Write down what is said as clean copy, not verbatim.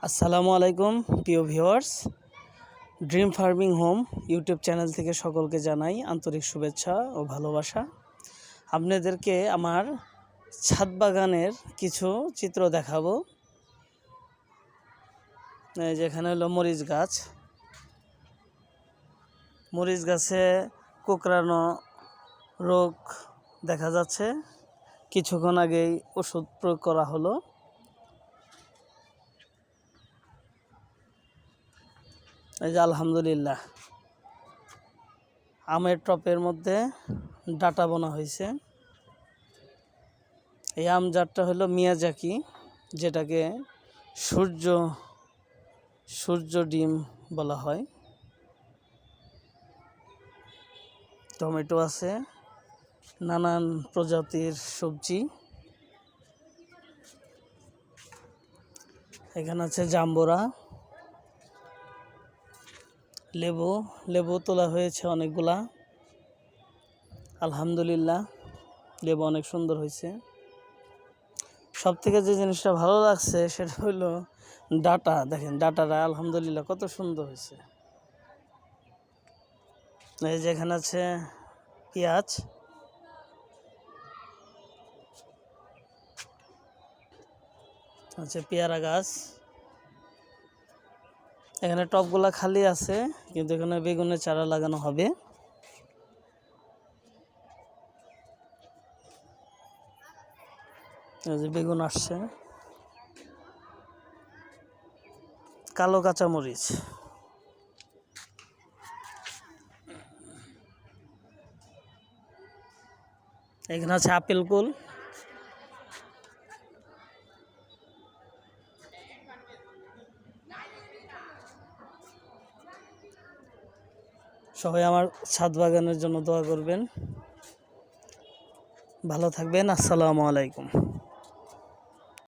আসসালামু আলাইকুম প্রিয় viewers, dream farming home YouTube channel থেকে সকলকে জানাই আন্তরিক শুভেচ্ছা ও ভালোবাসা। আপনাদেরকে আমার ছাদ বাগানের কিছু চিত্র দেখাবো। যেখানে হলো মরিচ গাছ। মরিচ গাছে কোঁকড়ানো রোগ দেখা যাচ্ছে। কিছুক্ষণ আগেই ওষুধ প্রয়োগ করা হলো। এই যে আলহামদুলিল্লাহ, আমের টপের মধ্যে ডাটা বোনা হয়েছে। এই আম জাতটা হলো মিয়াজাকি, যেটাকে সূর্য ডিম বলা হয়। টমেটো আছে, নানান প্রজাতির সবজি। এখানে আছে জাম্বুরা, লেবু তোলা হয়েছে অনেকগুলা। আলহামদুলিল্লাহ, লেবু অনেক সুন্দর হয়েছে। সব থেকে যে জিনিসটা ভালো লাগছে সেটা হলো ডাটা। দেখেন ডাটাটা আলহামদুলিল্লাহ কত সুন্দর হয়েছে। এই যেখানে আছে পেঁয়াজ, আছে পেয়ারা গাছ। এখানে টবগুলা খালি আছে, কিন্তু এখানে বেগুনের চারা লাগানো হবে। এই যে বেগুন আসছে। কালো কাঁচামরিচ, এখানে আছে আপেল কুল। সবাই আমার ছাদ বাগানের জন্য দোয়া করবেন। ভালো থাকবেন। আসসালামু আলাইকুম।